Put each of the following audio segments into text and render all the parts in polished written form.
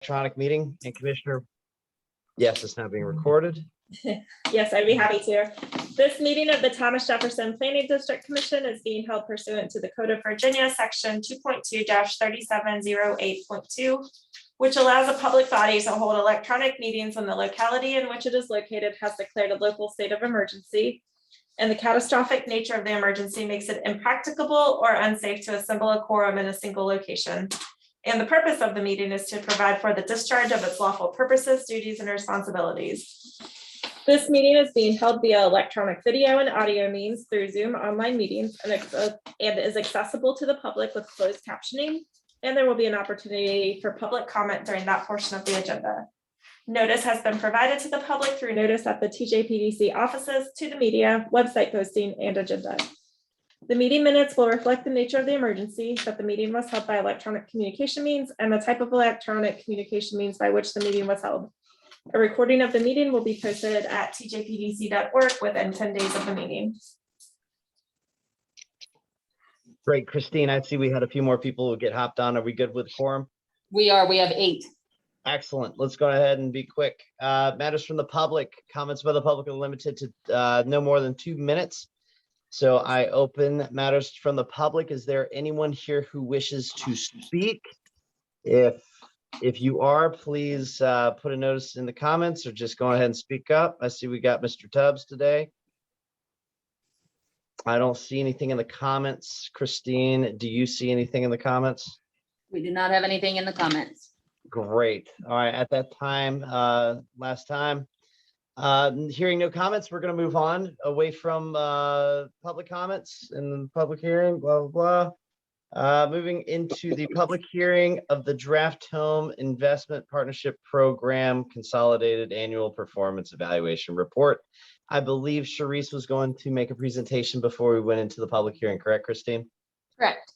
electronic meeting, and Commissioner, yes, it's now being recorded. Yes, I'd be happy to. This meeting of the Thomas Jefferson Planning District Commission is being held pursuant to the Code of Virginia, section 2.2-3708.2, which allows a public body to hold electronic meetings when the locality in which it is located has declared a local state of emergency, and the catastrophic nature of the emergency makes it impracticable or unsafe to assemble a quorum in a single location. And the purpose of the meeting is to provide for the discharge of its lawful purposes, duties, and responsibilities. This meeting is being held via electronic video and audio means through Zoom online meetings and is accessible to the public with closed captioning. And there will be an opportunity for public comment during that portion of the agenda. Notice has been provided to the public through notice at the TJPDC offices, to the media, website posting, and agenda. The meeting minutes will reflect the nature of the emergency, that the meeting was held by electronic communication means, and the type of electronic communication means by which the meeting was held. A recording of the meeting will be posted at tjpdc.org within 10 days of the meeting. Great, Christine. I see we had a few more people who get hopped on. Are we good with quorum? We are. We have 8. Excellent. Let's go ahead and be quick. Matters from the public. Comments by the public are limited to no more than 2 minutes. So I open matters from the public. Is there anyone here who wishes to speak? If you are, please put a notice in the comments or just go ahead and speak up. I see we got Mr. Tubbs today. I don't see anything in the comments. Christine, do you see anything in the comments? We do not have anything in the comments. Great. All right. At that time, last time, hearing no comments, we're going to move on away from public comments in the public hearing, blah, blah, blah. Moving into the public hearing of the Draft Home Investment Partnership Program Consolidated Annual Performance Evaluation Report. I believe Charisse was going to make a presentation before we went into the public hearing, correct, Christine? Correct.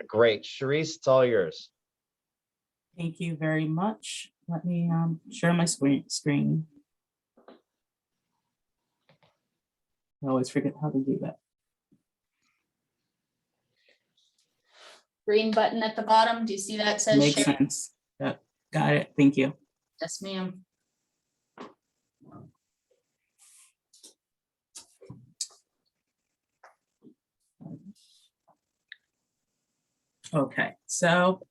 Great. Charisse, it's all yours. Thank you very much. Let me share my screen. I always forget how to do that. Green button at the bottom. Do you see that says Makes share? sense. Yeah, got it. Thank you. Yes, ma'am. Okay, so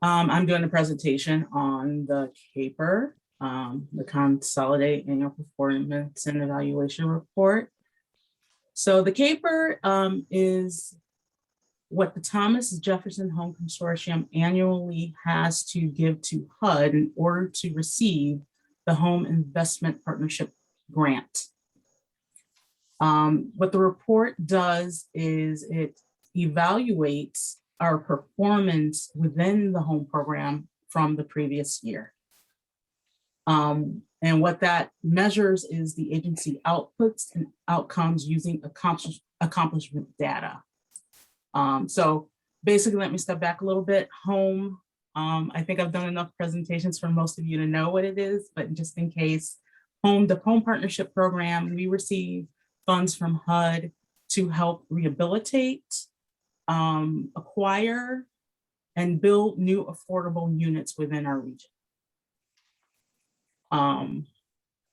I'm doing a presentation on the CAPER, the Consolidate Annual Performance and Evaluation Report. So the CAPER is what the Thomas Jefferson Home Consortium annually has to give to HUD in order to receive the Home Investment Partnership Grant. What the report does is it evaluates our performance within the home program from the previous year. And what that measures is the agency outputs and outcomes using accomplishment data. So basically, let me step back a little bit. Home, I think I've done enough presentations for most of you to know what it is, but just in case, the Home Partnership Program, we receive funds from HUD to help rehabilitate, acquire, and build new affordable units within our region. The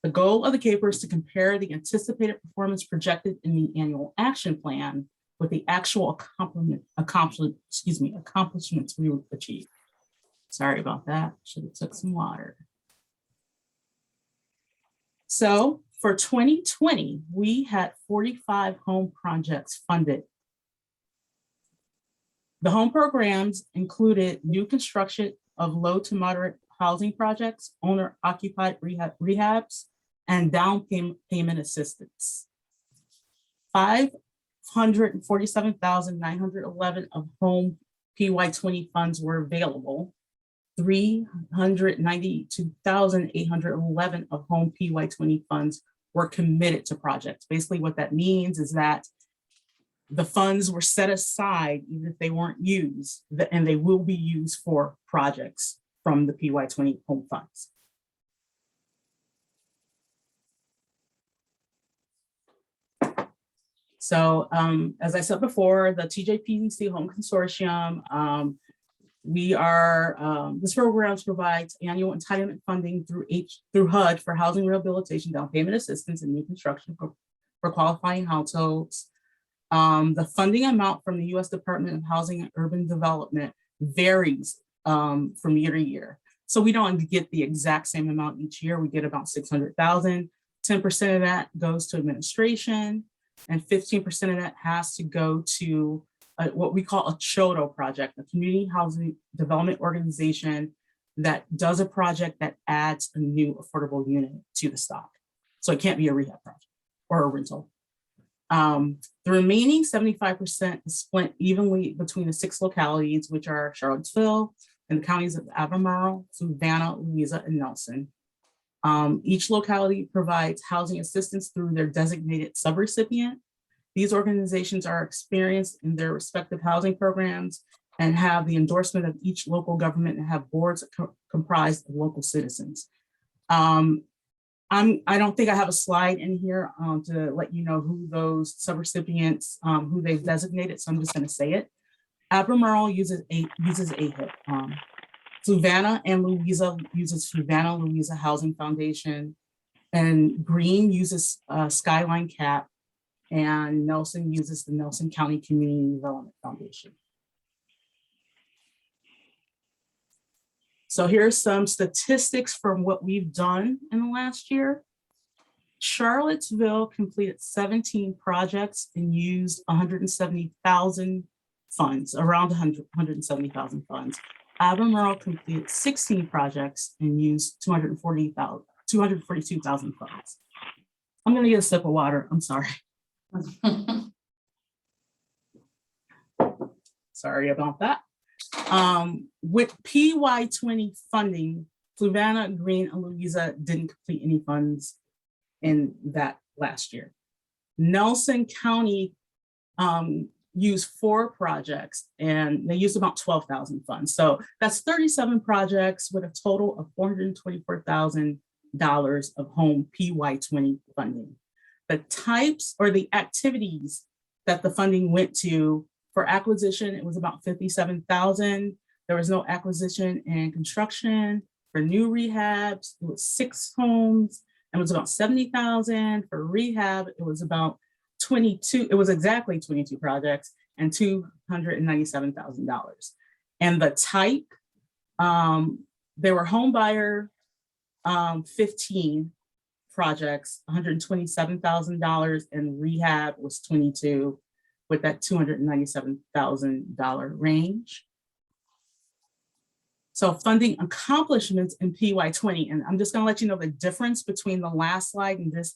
goal of the CAPER is to compare the anticipated performance projected in the annual action plan with the actual accomplishments we would achieve. Sorry about that. Should have took some water. So for 2020, we had 45 home projects funded. The home programs included new construction of low to moderate housing projects, owner-occupied rehabs, and down payment assistance. 547,911 of home PY20 funds were available. 392,811 of home PY20 funds were committed to projects. Basically, what that means is that the funds were set aside even if they weren't used, and they will be used for projects from the PY20 home funds. So as I said before, the TJPDC Home Consortium This program provides annual entitlement funding through HUD for housing rehabilitation, down payment assistance, and new construction for qualifying households. The funding amount from the U.S. Department of Housing and Urban Development varies from year to year. So we don't get the exact same amount each year. We get about 600,000. 10% of that goes to administration, and 15% of that has to go to what we call a CHODO project, a community housing development organization that does a project that adds a new affordable unit to the stock. So it can't be a rehab project or a rental. The remaining 75% is split evenly between the 6 localities, which are Charlottesville and the counties of Albemarle, Fluvanna, Louisa, and Nelson. Each locality provides housing assistance through their designated subrecipient. These organizations are experienced in their respective housing programs and have the endorsement of each local government and have boards comprised of local citizens. I don't think I have a slide in here to let you know who those subrecipients, who they've designated, so I'm just going to say it. Albemarle uses AHIP. Fluvanna and Louisa uses Fluvanna Louisa Housing Foundation, and Greene uses Skyline CAP, and Nelson uses the Nelson County Community Development Foundation. So here's some statistics from what we've done in the last year. Charlottesville completed 17 projects and used 170,000 funds, around 170,000 funds. Albemarle completed 16 projects and used 242,000 funds. I'm gonna get a sip of water, I'm sorry. Sorry about that. With PY20 funding, Fluvanna, Greene, and Louisa didn't complete any funds in that last year. Nelson County used 4 projects and they used about 12,000 funds. So that's 37 projects with a total of $424,000 of home PY20 funding. The types or the activities that the funding went to, for acquisition, it was about 57,000. There was no acquisition and construction. For new rehabs, it was 6 homes and it was about 70,000. For rehab, it was about 22, it was exactly 22 projects and $297,000. And the type, they were home buyer, 15 projects, $127,000, and rehab was 22 with that $297,000 range. So funding accomplishments in PY20, and I'm just gonna let you know the difference between the last slide and this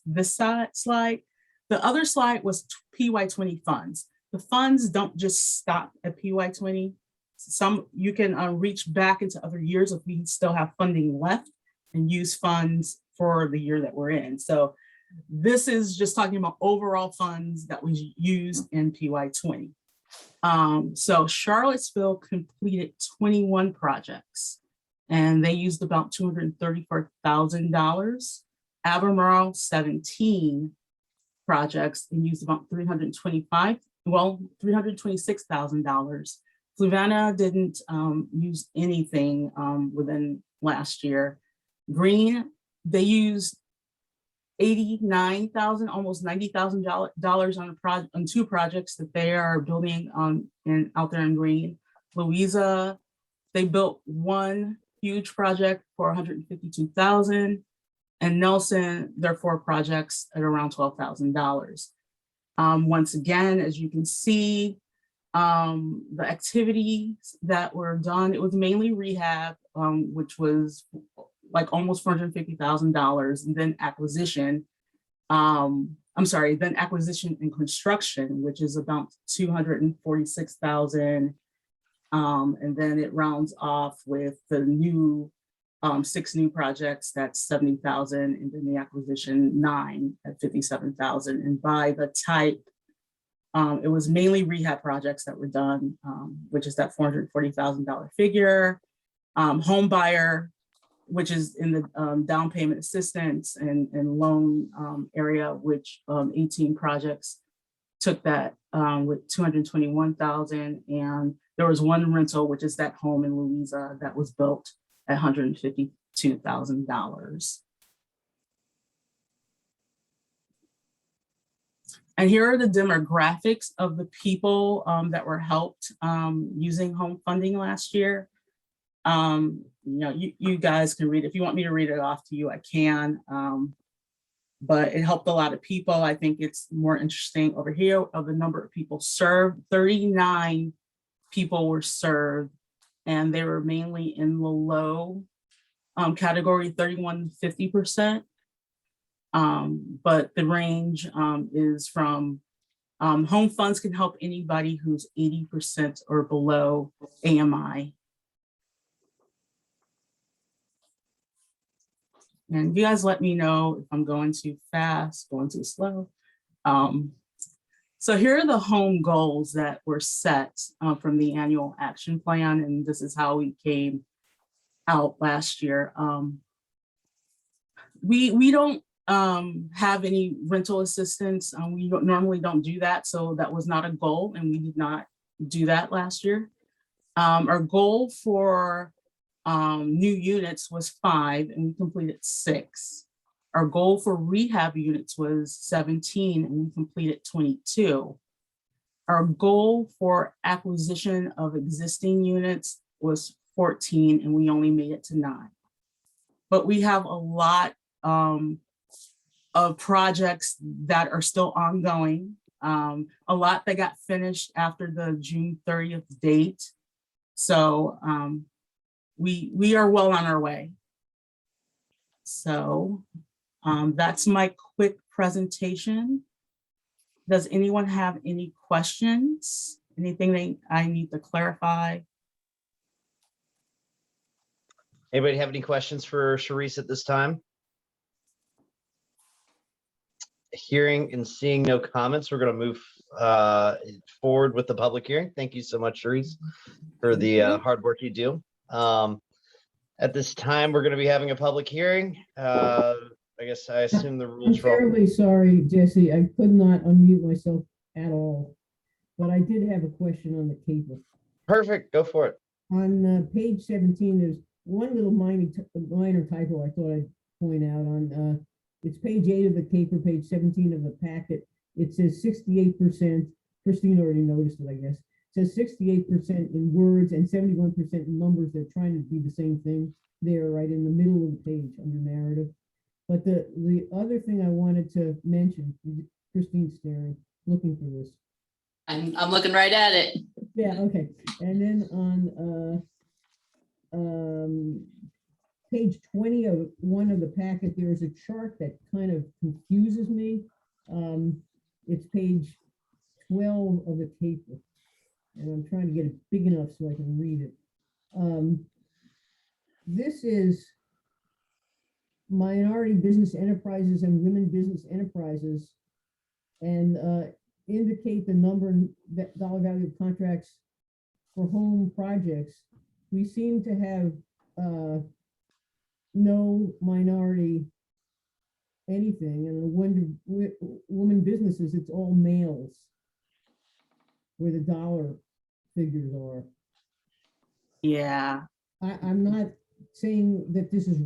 slide. The other slide was PY20 funds. The funds don't just stop at PY20. You can reach back into other years if we still have funding left and use funds for the year that we're in. So this is just talking about overall funds that was used in PY20. So Charlottesville completed 21 projects and they used about $234,000. Albemarle 17 projects and used about $326,000. Fluvanna didn't use anything within last year. Greene, they used $89,000, almost $90,000 on 2 projects that they are building out there in Greene. Louisa, they built 1 huge project for $152,000, and Nelson, their 4 projects at around $12,000. Once again, as you can see, the activities that were done, it was mainly rehab, which was like almost $450,000, and then acquisition. Then acquisition and construction, which is about $246,000. And then it rounds off with the new 6 new projects, that's $70,000, and then the acquisition 9 at $57,000. And by the type, it was mainly rehab projects that were done, which is that $440,000 figure. Home buyer, which is in the down payment assistance and loan area, which 18 projects took that with $221,000, and There was one rental, which is that home in Louisa that was built at $152,000. And here are the demographics of the people that were helped using home funding last year. You guys can read, if you want me to read it off to you, I can. But it helped a lot of people. I think it's more interesting over here of the number of people served. 39 people were served, and they were mainly in the low category, 31 to 50%. But the range is from home funds can help anybody who's 80% or below AMI. And you guys let me know if I'm going too fast, going too slow. So here are the home goals that were set from the annual action plan, and this is how we came out last year. We don't have any rental assistance. We normally don't do that, so that was not a goal, and we did not do that last year. Our goal for new units was 5, and we completed 6. Our goal for rehab units was 17, and we completed 22. Our goal for acquisition of existing units was 14, and we only made it to 9. But we have a lot of projects that are still ongoing. A lot that got finished after the June 30th date. So we are well on our way. So that's my quick presentation. Does anyone have any questions? Anything I need to clarify? Anybody have any questions for Charisse at this time? Hearing and seeing no comments, we're going to move forward with the public hearing. Thank you so much, Charisse, for the hard work you do. At this time, we're going to be having a public hearing. I guess I assume the rules. I'm terribly sorry, Jesse. I could not unmute myself at all, but I did have a question on the caper. Perfect. Go for it. On page 17, there's one little minor typo I thought I'd point out on. It's page 8 of the caper, page 17 of the packet. It says 68%. Christine already noticed it, I guess. It says 68% in words and 71% in numbers. They're trying to be the same thing there, right in the middle of the page under narrative. But the other thing I wanted to mention, Christine's staring, looking for this. I'm looking right at it. Yeah, okay. And then on page 20 of one of the packet, there is a chart that kind of confuses me. It's page 12 of the paper, and I'm trying to get it big enough so I can read it. This is minority business enterprises and women business enterprises, and indicate the number that dollar value of contracts for home projects. We seem to have no minority anything, and the women businesses, it's all males where the dollar figures are. Yeah. I'm not saying that this is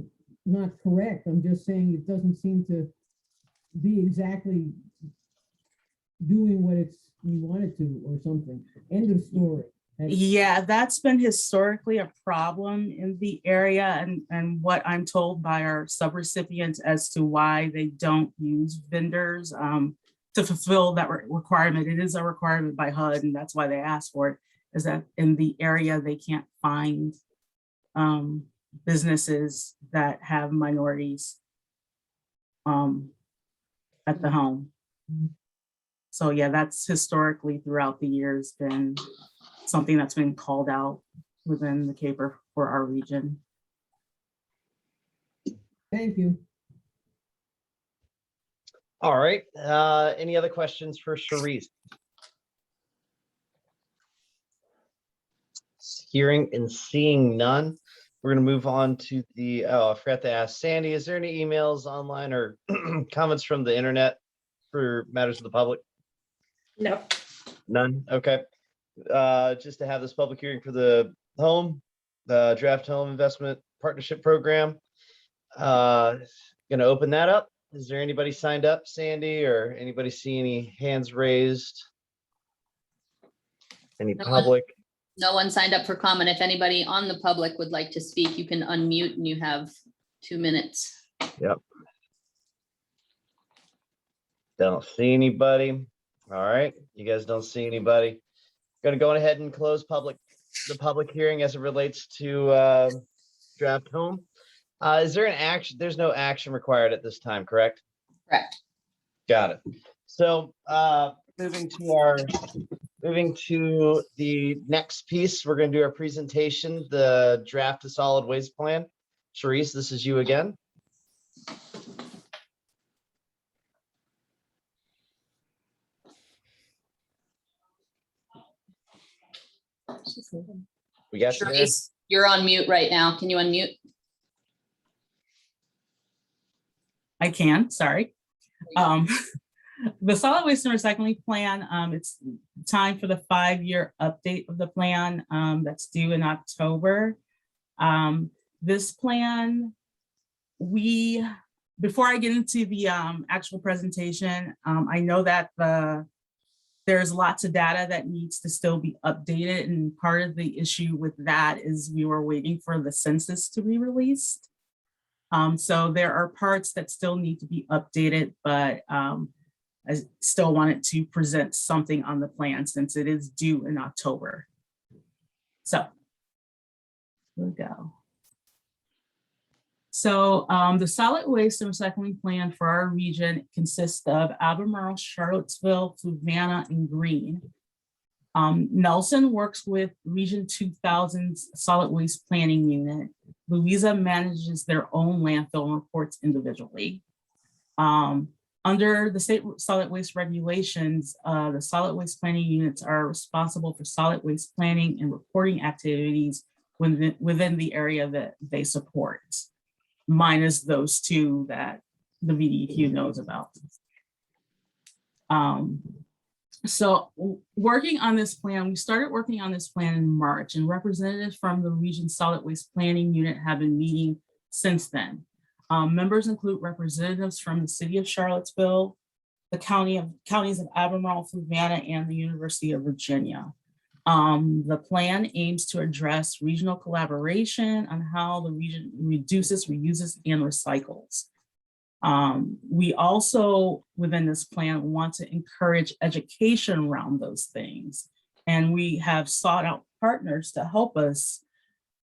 not correct. I'm just saying it doesn't seem to be exactly doing what we wanted to or something. End of story. Yeah, that's been historically a problem in the area, and what I'm told by our subrecipients as to why they don't use vendors to fulfill that requirement. It is a requirement by HUD, and that's why they ask for it, is that in the area they can't find businesses that have minorities at the home. So yeah, that's historically throughout the years been something that's been called out within the caper for our region. Thank you. All right. Any other questions for Charisse? Hearing and seeing none, we're going to move on to the, I forgot to ask Sandy, is there any emails online or comments from the internet for matters of the public? No. None. Okay. just to have this public hearing for the draft home investment partnership program. Gonna open that up. Is there anybody signed up, Sandy, or anybody see any hands raised? Any No one. public? No one signed up for comment. If anybody on the public would like to speak, you can unmute and you have 2 minutes. Yep. Don't see anybody. All right, you guys don't see anybody. Gonna go ahead and close the public hearing as it relates to draft home. Is there an action? There's no action required at this time, correct? Correct. Got it. So moving to the next piece, we're going to do our presentation, the draft of solid waste plan. Sharice, this is you again. We got you there? Sharice, you're on mute right now. Can you unmute? I can, sorry. The solid waste and recycling plan, it's time for the 5-year update of the plan that's due in October. This plan, before I get into the actual presentation, I know that there's lots of data that needs to still be updated, and part of the issue with that is we were waiting for the census to be released. So there are parts that still need to be updated, but I still wanted to present something on the plan since it is due in October. So here we go. So the solid waste and recycling plan for our region consists of Albemarle, Charlottesville, Fluvanna, and Greene. Nelson works with Region 2000's solid waste planning unit. Louisa manages their own landfill and reports individually. Under the state solid waste regulations, the solid waste planning units are responsible for solid waste planning and reporting activities within the area that they support, minus those two that the VDEQ knows about. So working on this plan, we started working on this plan in March, and representatives from the region solid waste planning unit have been meeting since then. Members include representatives from the City of Charlottesville, the Counties of Albemarle, Fluvanna, and the University of Virginia. The plan aims to address regional collaboration on how the region reduces, reuses, and recycles. We also, within this plan, want to encourage education around those things. And we have sought out partners to help us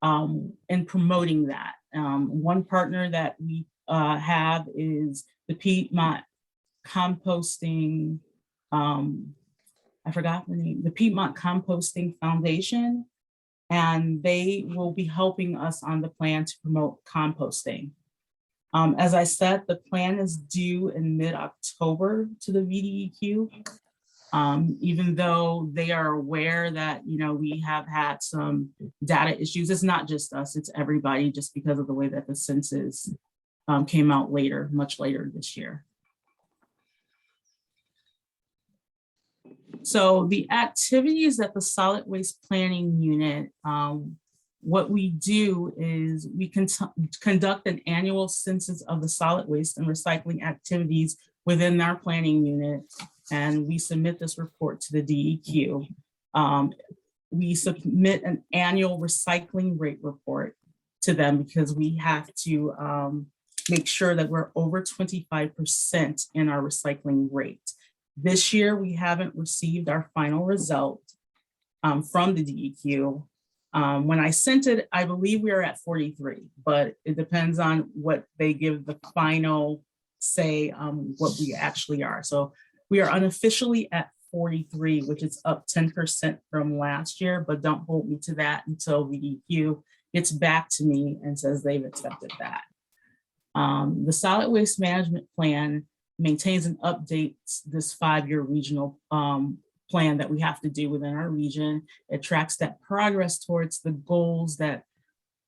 in promoting that. One partner that we have is the Piedmont Composting, I forgot the name, the Piedmont Composting Foundation, and they will be helping us on the plan to promote composting. As I said, the plan is due in mid-October to the VDEQ. Even though they are aware that, we have had some data issues. It's not just us, it's everybody, just because of the way that the census came out later, much later this year. So the activities at the solid waste planning unit, what we do is we conduct an annual census of the solid waste and recycling activities within our planning unit, and we submit this report to the DEQ. We submit an annual recycling rate report to them because we have to make sure that we're over 25% in our recycling rate. This year, we haven't received our final result from the DEQ. When I sent it, I believe we are at 43, but it depends on what they give the final say what we actually are. So we are unofficially at 43, which is up 10% from last year, but don't hold me to that until VDEQ gets back to me and says they've accepted that. The solid waste management plan maintains and updates this 5-year regional plan that we have to do within our region. It tracks that progress towards the goals that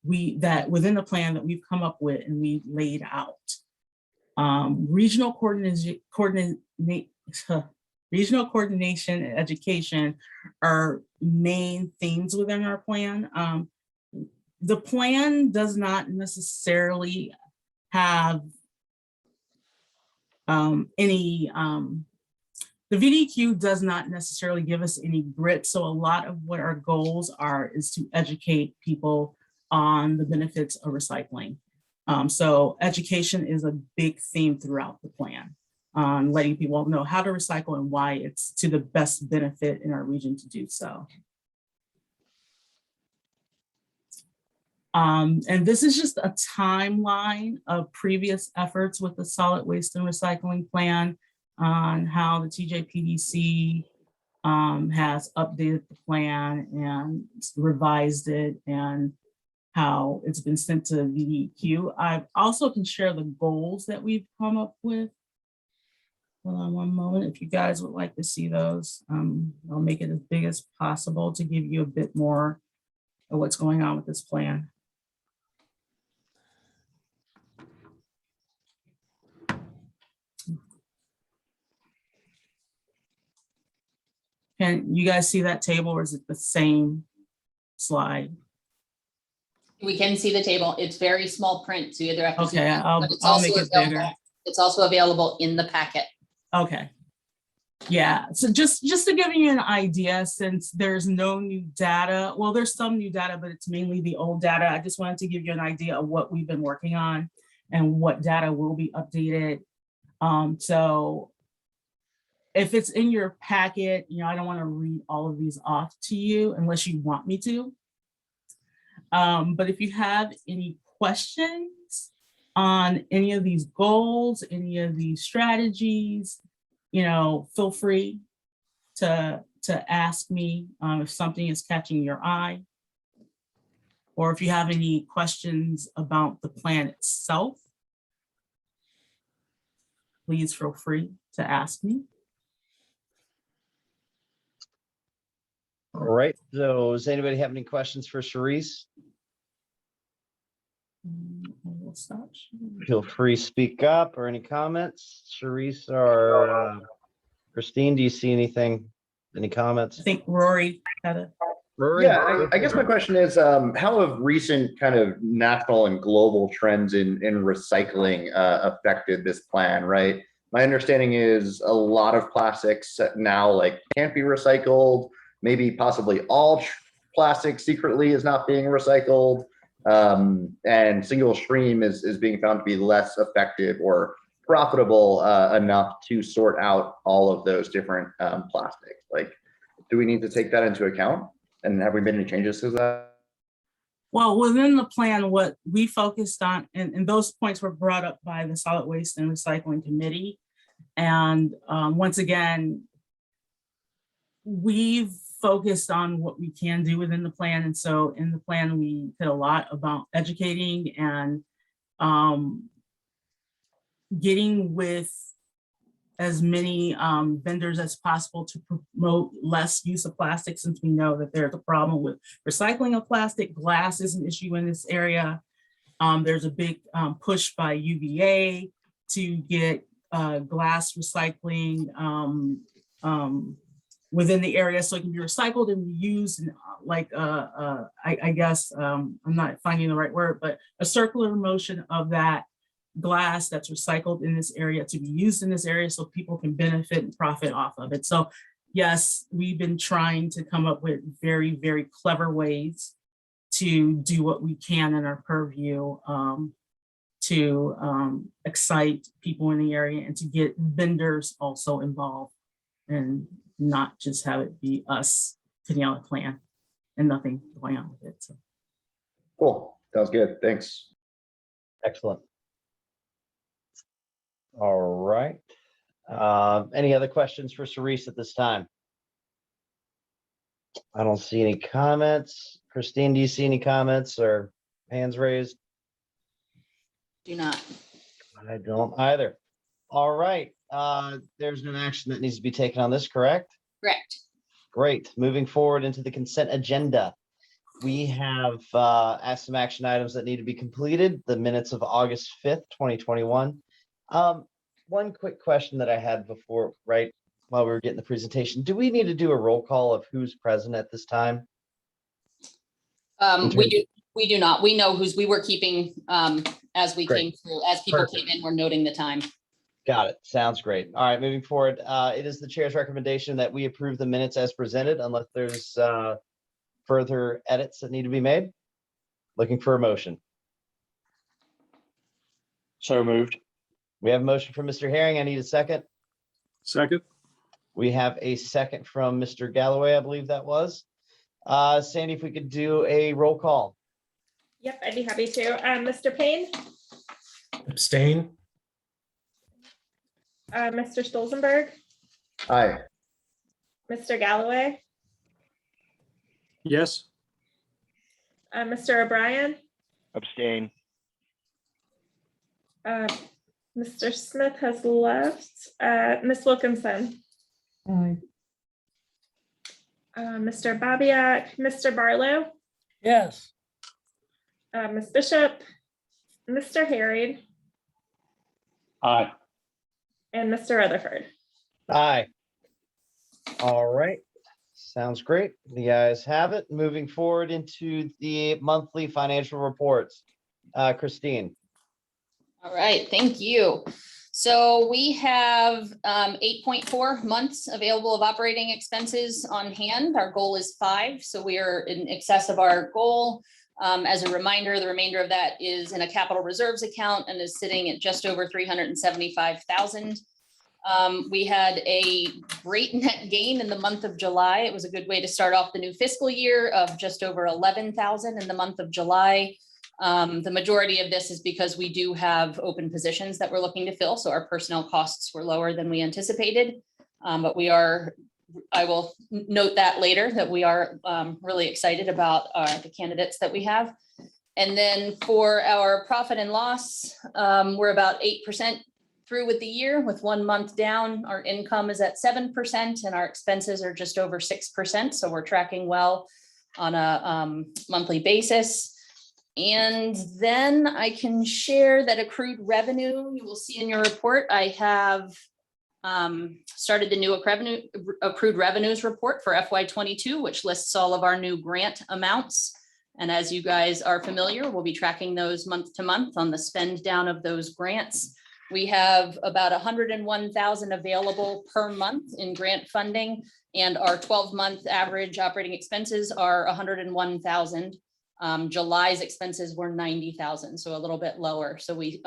within the plan that we've come up with and we laid out. Regional regional coordination and education are main themes within our plan. The plan does not necessarily have the VDQ does not necessarily give us any grit. So a lot of what our goals are is to educate people on the benefits of recycling. So education is a big theme throughout the plan, on letting people know how to recycle and why it's to the best benefit in our region to do so. And this is just a timeline of previous efforts with the solid waste and recycling plan on how the TJPDC has updated the plan and revised it, and how it's been sent to VDQ. I also can share the goals that we've come up with. Hold on one moment. If you guys would like to see those, I'll make it as big as possible to give you a bit more of what's going on with this plan. Can you guys see that table, or is it the same slide? We can see the table. It's very small print, so you either have to. Okay, I'll but it's make also it bigger. available- It's also available in the packet. Okay. Yeah, so just to give you an idea, since there's no new data, well, there's some new data, but it's mainly the old data. I just wanted to give you an idea of what we've been working on and what data will be updated. So if it's in your packet, I don't want to read all of these off to you unless you want me to. But if you have any questions on any of these goals, any of these strategies, feel free to ask me if something is catching your eye, or if you have any questions about the plan itself, please feel free to ask me. All right, so does anybody have any questions for Charisse? We'll stop sharing. Feel free to speak up, or any comments. Charisse or Christine, do you see anything? Any comments? I think Rory had a. Rory? Yeah, I guess my question is, how have recent kind of national and global trends in recycling affected this plan, right? My understanding is a lot of plastics now can't be recycled. Maybe possibly all plastic secretly is not being recycled. And single stream is being found to be less effective or profitable enough to sort out all of those different plastics. Do we need to take that into account? And have we made any changes to that? Well, within the plan, what we focused on, and those points were brought up by the Solid Waste and Recycling Committee. And once again, we've focused on what we can do within the plan. And so in the plan, we did a lot about educating and getting with as many vendors as possible to promote less use of plastic, since we know that there's a problem with recycling of plastic. Glass is an issue in this area. There's a big push by UVA to get glass recycling within the area so it can be recycled and reused, and I guess I'm not finding the right word, but a circular motion of that glass that's recycled in this area to be used in this area so people can benefit and profit off of it. So yes, we've been trying to come up with very, very clever ways to do what we can in our purview to excite people in the area and to get vendors also involved, and not just have it be us putting out a plan and nothing going on with it. So. Cool, sounds good, thanks. Excellent. All right. Any other questions for Charisse at this time? I don't see any comments. Christine, do you see any comments or hands raised? Do not. I don't either. All right. There's no action that needs to be taken on this, correct? Correct. Great. Moving forward into the consent agenda. We have asked some action items that need to be completed. The minutes of August 5th, 2021. One quick question that I had before, right? while we were getting the presentation, do we need to do a roll call of who's present at this time? We do not. We know we were keeping, as we Great. came through, as people Perfect. came in, we're noting the time. Got it. Sounds great. All right, moving forward, it is the chair's recommendation that we approve the minutes as presented unless there's further edits that need to be made. Looking for a motion. So moved. We have a motion from Mr. Herring. I need a second. Second. We have a second from Mr. Galloway, I believe that was. Sandy, if we could do a roll call. Yep, I'd be happy to. Mr. Payne, Abstain? Mr. Stolzenberg, Aye. Mr. Galloway, Yes. Mr. O'Brien, Abstain. Mr. Smith has left, Ms. Wilkinson, Aye. Mr. Babiak, Mr. Barlow, Yes. Ms. Bishop, Mr. Harried, Aye. and Mr. Rutherford. Aye. All right. Sounds great. The ayes have it. Moving forward into the monthly financial reports. Christine. All right, thank you. So we have 8.4 months available of operating expenses on hand. Our goal is 5, so we are in excess of our goal. As a reminder, the remainder of that is in a capital reserves account and is sitting at just over 375,000. We had a great net gain in the month of July. It was a good way to start off the new fiscal year of just over 11,000 in the month of July. The majority of this is because we do have open positions that we're looking to fill. So our personnel costs were lower than we anticipated. But I will note that later, that we are really excited about the candidates that we have. And then for our profit and loss, we're about 8% through with the year with 1 month down. Our income is at 7% and our expenses are just over 6%. So we're tracking well on a monthly basis. And then I can share that accrued revenue, you will see in your report, I have started the new accrued revenues report for FY22, which lists all of our new grant amounts. And as you guys are familiar, we'll be tracking those month to month on the spend down of those grants. We have about 101,000 available per month in grant funding, and our 12-month average operating expenses are 101,000. July's expenses were 90,000, so a little bit lower. So we,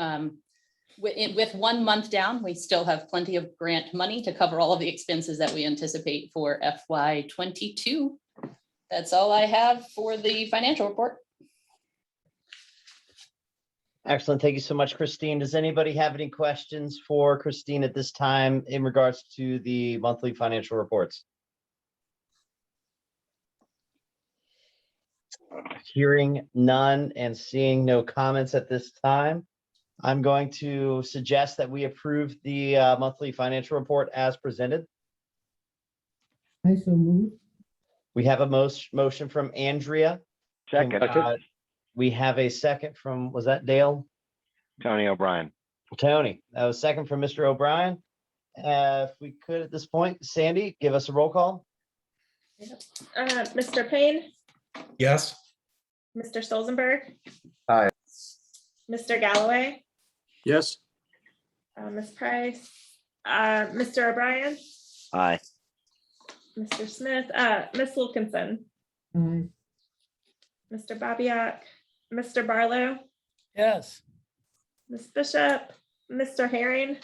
with 1 month down, we still have plenty of grant money to cover all of the expenses that we anticipate for FY22. That's all I have for the financial report. Excellent. Thank you so much, Christine. Does anybody have any questions for Christine at this time in regards to the monthly financial reports? Hearing none and seeing no comments at this time, I'm going to suggest that we approve the monthly financial report as presented. I so move. We have a motion from Andrea. Second. We have a second from, was that Dale? Tony O'Brien. Tony. That was second from Mr. O'Brien. If we could at this point, Sandy, give us a roll call. Mr. Payne, Yes. Mr. Stolzenberg. Aye. Mr. Galloway, Yes. Ms. Price, Mr. O'Brien, Aye. Mr. Smith, Ms. Wilkinson, Aye. Mr. Babiak, Mr. Barlow, Yes. Ms. Bishop, Mr. Herring,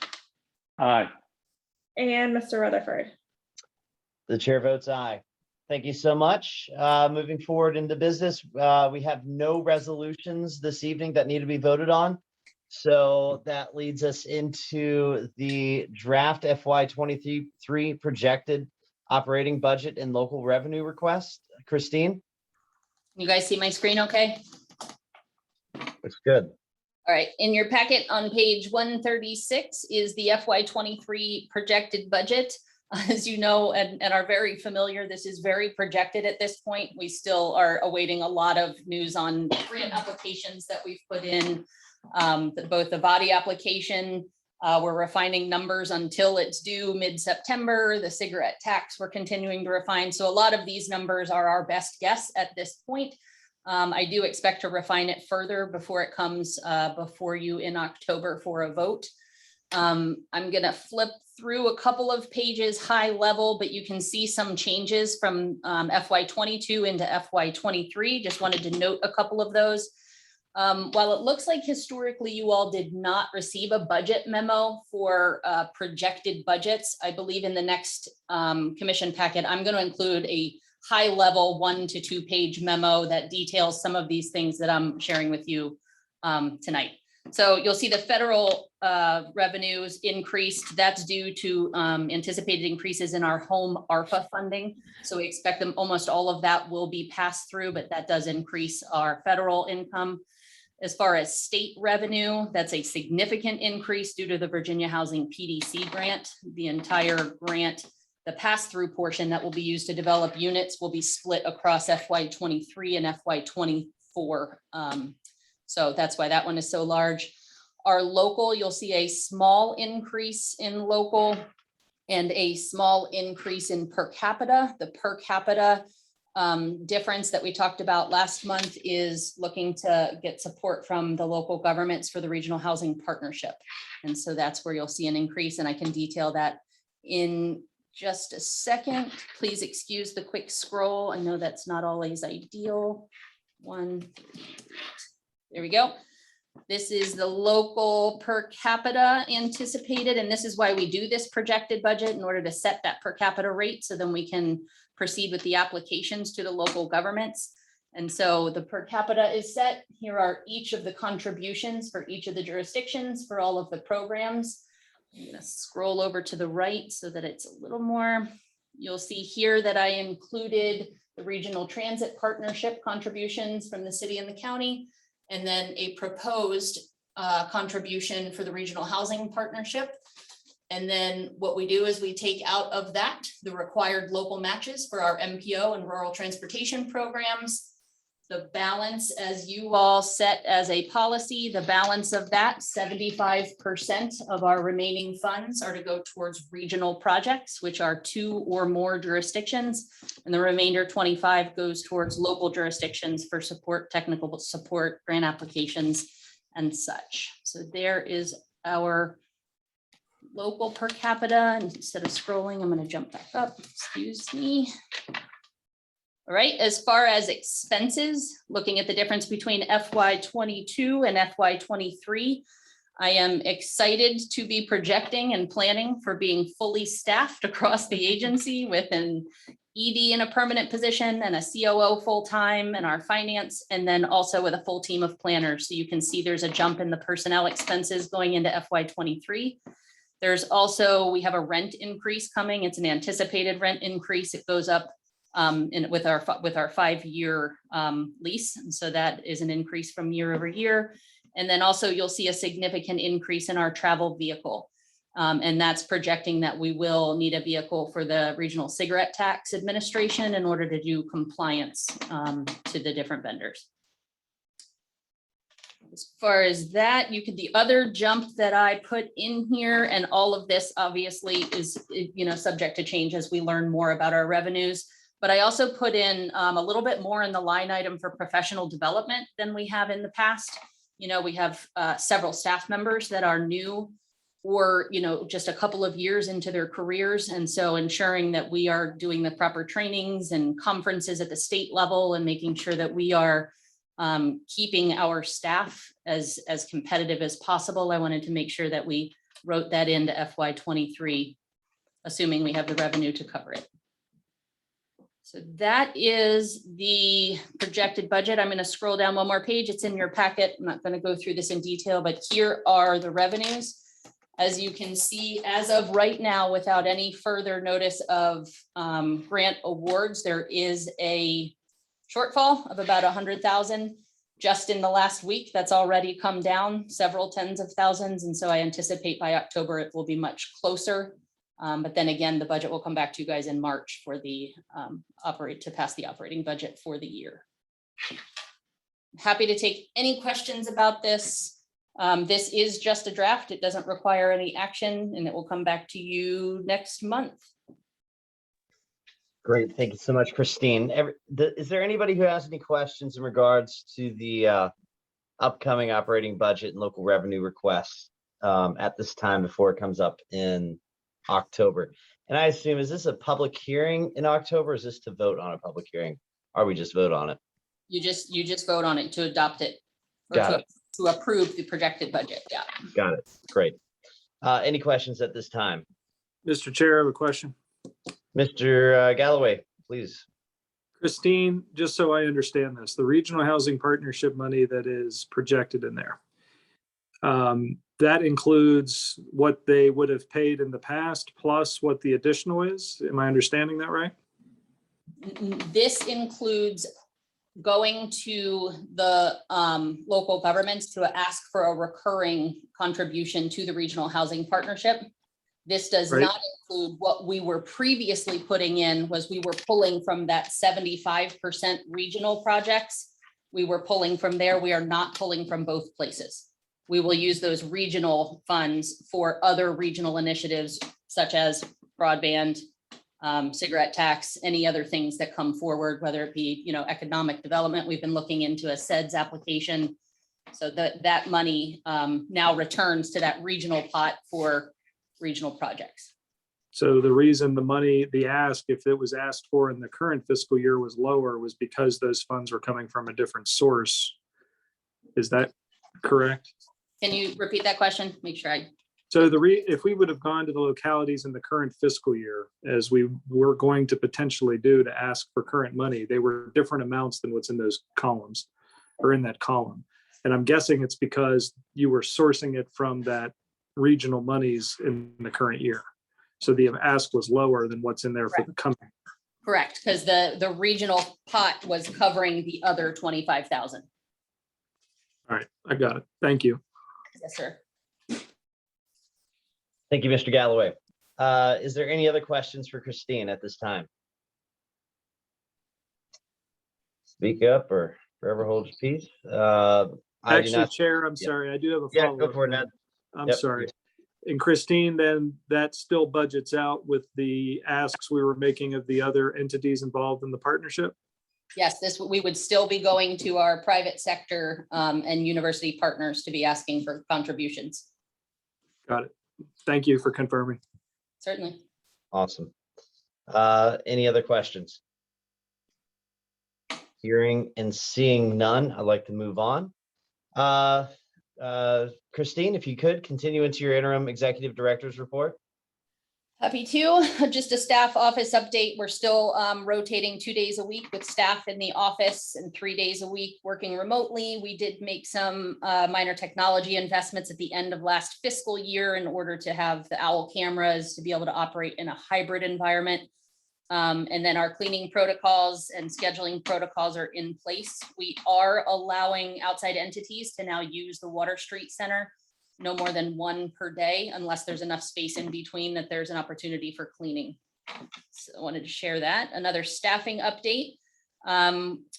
Aye. and Mr. Rutherford. The chair votes aye. Thank you so much. Moving forward into business, we have no resolutions this evening that need to be voted on. So that leads us into the draft FY23 projected operating budget and local revenue request. Christine? You guys see my screen okay? Looks good. All right, in your packet on page 136 is the FY23 projected budget. As you know, and are very familiar, this is very projected at this point. We still are awaiting a lot of news on grant applications that we've put in, both the body application We're refining numbers until it's due mid-September. The cigarette tax we're continuing to refine. So a lot of these numbers are our best guess at this point. I do expect to refine it further before it comes before you in October for a vote. I'm gonna flip through a couple of pages high level, but you can see some changes from FY22 into FY23. Just wanted to note a couple of those. While it looks like historically you all did not receive a budget memo for projected budgets, I believe in the next commission packet, I'm going to include a high level 1 to 2 page memo that details some of these things that I'm sharing with you tonight. So you'll see the federal revenues increased. That's due to anticipated increases in our home ARPA funding. So we expect them, almost all of that will be passed through, but that does increase our federal income. As far as state revenue, that's a significant increase due to the Virginia Housing PDC grant. The entire grant, the pass-through portion that will be used to develop units will be split across FY23 and FY24. So that's why that one is so large. Our local, you'll see a small increase in local and a small increase in per capita. The per capita difference that we talked about last month is looking to get support from the local governments for the Regional Housing Partnership. And so that's where you'll see an increase, and I can detail that in just a second. Please excuse the quick scroll. I know that's not always ideal. There we go. This is the local per capita anticipated, and this is why we do this projected budget, in order to set that per capita rate, so then we can proceed with the applications to the local governments. And so the per capita is set. Here are each of the contributions for each of the jurisdictions for all of the programs. I'm going to scroll over to the right so that it's a little more. You'll see here that I included the Regional Transit Partnership contributions from the city and the county, and then a proposed contribution for the Regional Housing Partnership. And then what we do is we take out of that the required local matches for our MPO and rural transportation programs. The balance, as you all set as a policy, the balance of that, 75% of our remaining funds are to go towards regional projects, which are 2 or more jurisdictions. And the remainder 25 goes towards local jurisdictions for support, technical support, grant applications, and such. So there is our local per capita. And instead of scrolling, I'm going to jump back up. Excuse me. All right, as far as expenses, looking at the difference between FY22 and FY23, I am excited to be projecting and planning for being fully staffed across the agency with an ED in a permanent position and a COO full-time and our finance, and then also with a full team of planners. So you can see there's a jump in the personnel expenses going into FY23. There's also, we have a rent increase coming. It's an anticipated rent increase. It goes up with our 5-year lease. And so that is an increase from year over year. And then also you'll see a significant increase in our travel vehicle. And that's projecting that we will need a vehicle for the Regional Cigarette Tax Administration in order to do compliance to the different vendors. As far as that, the other jump that I put in here, and all of this obviously is, subject to change as we learn more about our revenues. But I also put in a little bit more in the line item for professional development than we have in the past. We have several staff members that are new or, just a couple of years into their careers. And so ensuring that we are doing the proper trainings and conferences at the state level and making sure that we are keeping our staff as competitive as possible. I wanted to make sure that we wrote that into FY23, assuming we have the revenue to cover it. So that is the projected budget. I'm going to scroll down one more page. It's in your packet. I'm not going to go through this in detail, but here are the revenues. As you can see, as of right now, without any further notice of grant awards, there is a shortfall of about 100,000 just in the last week. That's already come down several tens of thousands. And so I anticipate by October, it will be much closer. But then again, the budget will come back to you guys in March for the to pass the operating budget for the year. Happy to take any questions about this. This is just a draft. It doesn't require any action, and it will come back to you next month. Great. Thank you so much, Christine. Is there anybody who has any questions in regards to the upcoming operating budget and local revenue requests at this time before it comes up in October? And I assume, is this a public hearing in October? Or is this to vote on a public hearing? Or we just vote on it? You just vote on it to adopt it. Or Got it. to approve the projected budget. Yeah. Got it. Great. Any questions at this time? Mr. Chair, I have a question. Mr. Galloway, please. Christine, just so I understand this, the Regional Housing Partnership money that is projected in there, that includes what they would have paid in the past plus what the additional is? Am I understanding that right? This includes going to the local governments to ask for a recurring contribution to the Regional Housing Partnership. This does Right. not include what we were previously putting in, was we were pulling from that 75% regional projects. We were pulling from there. We are not pulling from both places. We will use those regional funds for other regional initiatives such as broadband, cigarette tax, any other things that come forward, whether it be, economic development. We've been looking into a SEDS application. So that money now returns to that regional pot for regional projects. So the reason the ask, if it was asked for in the current fiscal year, was lower was because those funds were coming from a different source. Is that correct? Can you repeat that question? Make sure I. So if we would have gone to the localities in the current fiscal year, as we were going to potentially do to ask for current money, they were different amounts than what's in those columns or in that column. And I'm guessing it's because you were sourcing it from that regional monies in the current year. So the ask was lower than what's in there for the coming. Correct, because the regional pot was covering the other 25,000. All right, I got it. Thank you. Yes, sir. Thank you, Mr. Galloway. Is there any other questions for Christine at this time? Speak up or forever hold your peace. I do Actually, not. Chair, I'm sorry. I do have a Yeah, follow-up. go for it, Ned. I'm Yep. sorry. And Christine, then that still budgets out with the asks we were making of the other entities involved in the partnership? Yes, we would still be going to our private sector and university partners to be asking for contributions. Got it. Thank you for confirming. Certainly. Awesome. Any other questions? Hearing and seeing none, I'd like to move on. Christine, if you could continue into your interim executive director's report. Happy to. Just a staff office update. We're still rotating 2 days a week with staff in the office and 3 days a week working remotely. We did make some minor technology investments at the end of last fiscal year in order to have the OWL cameras to be able to operate in a hybrid environment. And then our cleaning protocols and scheduling protocols are in place. We are allowing outside entities to now use the Water Street Center, no more than one per day, unless there's enough space in between that there's an opportunity for cleaning. So I wanted to share that. Another staffing update.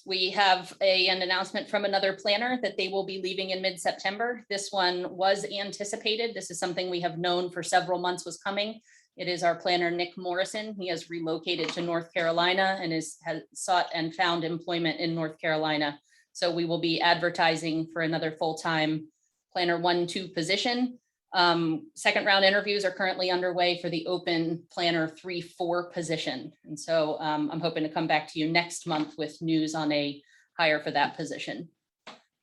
We have an announcement from another planner that they will be leaving in mid-September. This one was anticipated. This is something we have known for several months was coming. It is our planner, Nick Morrison. He has relocated to North Carolina and has sought and found employment in North Carolina. So we will be advertising for another full-time planner 1-2 position. Second round interviews are currently underway for the open planner 3-4 position. And so I'm hoping to come back to you next month with news on a hire for that position.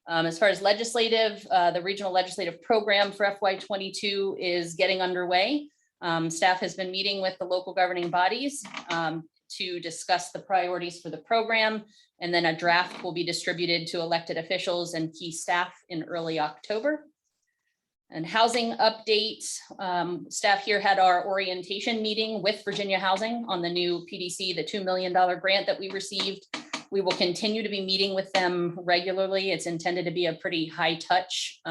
As far as legislative, the regional legislative program for FY22 is getting underway. Staff has been meeting with the local governing bodies to discuss the priorities for the program, and then a draft will be distributed to elected officials and key staff in early October. And housing updates, staff here had our orientation meeting with Virginia Housing on the new PDC, the $2 million grant that we received. We will continue to be meeting with them regularly. It's intended to be a pretty high touch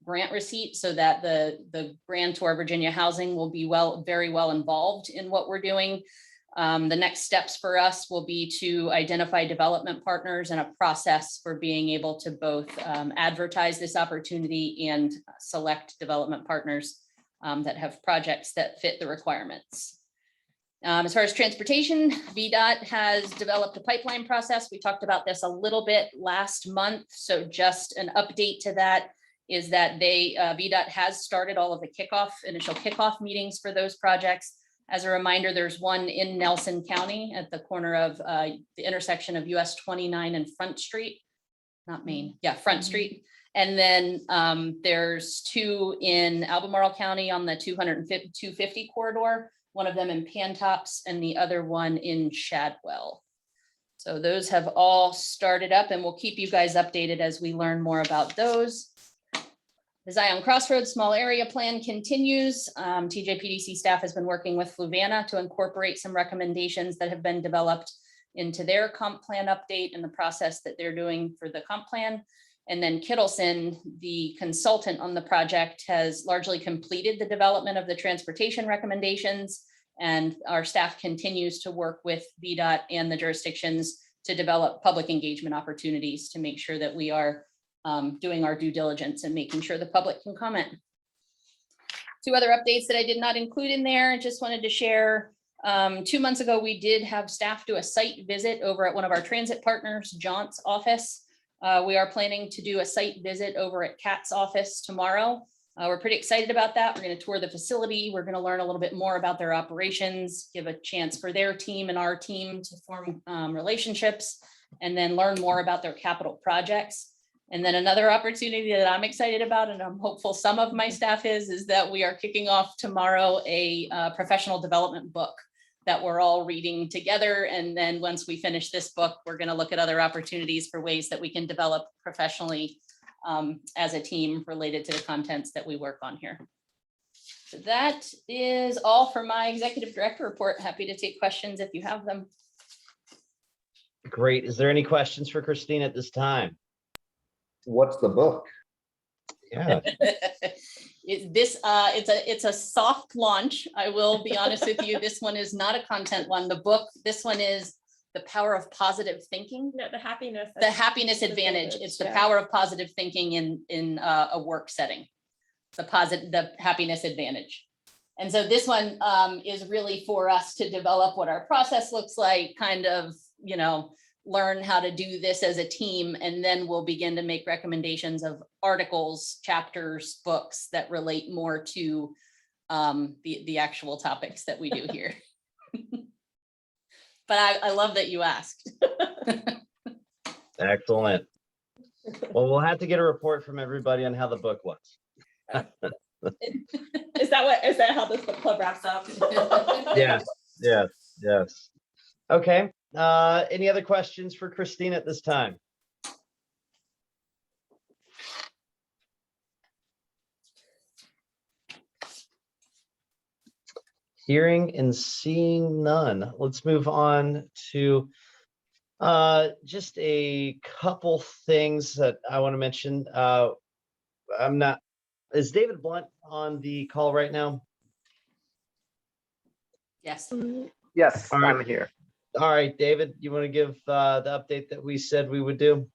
grant receipt so that the grantor Virginia Housing will be very well involved in what we're doing. The next steps for us will be to identify development partners and a process for being able to both advertise this opportunity and select development partners that have projects that fit the requirements. As far as transportation, VDOT has developed a pipeline process. We talked about this a little bit last month. So just an update to that is that VDOT has started all of the initial kickoff meetings for those projects. As a reminder, there's one in Nelson County at the corner of the intersection of US 29 and Front Street, not Main, yeah, Front Street. And then there's two in Albemarle County on the 250 corridor, one of them in Pantops and the other one in Shadwell. So those have all started up, and we'll keep you guys updated as we learn more about those. The Zion Crossroads Small Area Plan continues. TJPDC staff has been working with Fluvanna to incorporate some recommendations that have been developed into their comp plan update and the process that they're doing for the comp plan. And then Kittleson, the consultant on the project, has largely completed the development of the transportation recommendations. And our staff continues to work with VDOT and the jurisdictions to develop public engagement opportunities to make sure that we are doing our due diligence and making sure the public can comment. Two other updates that I did not include in there. I just wanted to share. 2 months ago, we did have staff do a site visit over at one of our transit partners, Jaunt's office. We are planning to do a site visit over at Kat's office tomorrow. We're pretty excited about that. We're going to tour the facility. We're going to learn a little bit more about their operations, give a chance for their team and our team to form relationships, and then learn more about their capital projects. And then another opportunity that I'm excited about, and I'm hopeful some of my staff is that we are kicking off tomorrow a professional development book that we're all reading together. And then once we finish this book, we're going to look at other opportunities for ways that we can develop professionally as a team related to the contents that we work on here. So that is all for my executive director report. Happy to take questions if you have them. Great. Is there any questions for Christine at this time? What's the book? Yeah. It's a soft launch. I will be honest with you. This one is not a content one. The book, this one is The Power of Positive Thinking. No, the happiness. The happiness advantage. It's the power of positive thinking in a work setting. The happiness advantage. And so this one is really for us to develop what our process looks like, kind of, learn how to do this as a team, and then we'll begin to make recommendations of articles, chapters, books that relate more to the actual topics that we do here. But I love that you asked. Excellent. Well, we'll have to get a report from everybody on how the book was. Is that how this book club wraps up? Yes. Okay. Any other questions for Christine at this time? Hearing and seeing none. Let's move on to just a couple things that I want to mention. Is David Blunt on the call right now? Yes. Yes, All right. I'm here. All right, David, you want to give the update that we said we would do?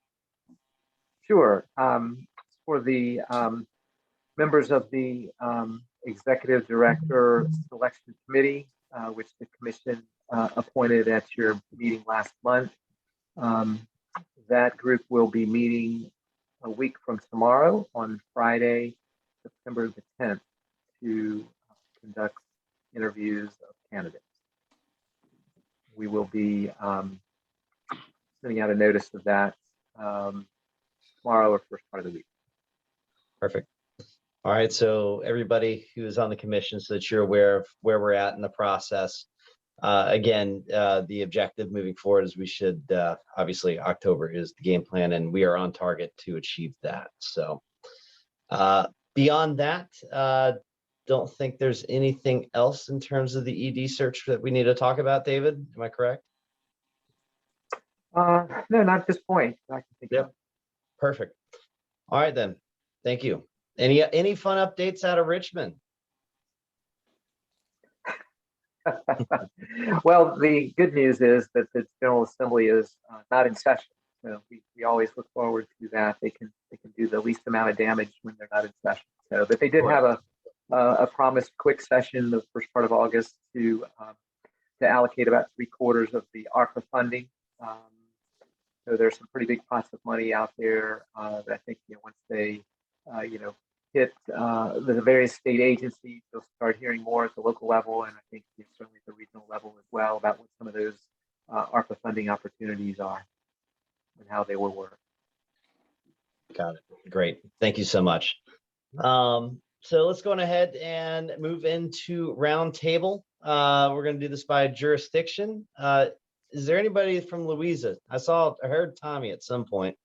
Sure. For the members of the Executive Director Selection Committee, which the Commission appointed at your meeting last month, that group will be meeting a week from tomorrow on Friday, September the 10th, to conduct interviews of candidates. We will be sending out a notice of that tomorrow or first part of the week. Perfect. All right, so everybody who is on the commission, so that you're aware of where we're at in the process. Again, the objective moving forward is we should, obviously October is the game plan, and we are on target to achieve that. So beyond that, don't think there's anything else in terms of the ED search that we need to talk about, David. Am I correct? No, not at this point. I can think of. Perfect. All right, then. Thank you. Any fun updates out of Richmond? Well, the good news is that the General Assembly is not in session. So we always look forward to that. They can do the least amount of damage when they're not in session. So, but they did have a promised quick session the first part of August to allocate about 3/4 of the ARPA funding. So there's some pretty big pots of money out there that I think once they hit the various state agencies, they'll start hearing more at the local level, and I think certainly at the regional level as well about what some of those ARPA funding opportunities are and how they will work. Got it. Great. Thank you so much. So let's go on ahead and move into roundtable. We're going to do this by jurisdiction. Is there anybody from Louisa? I heard Tommy at some point.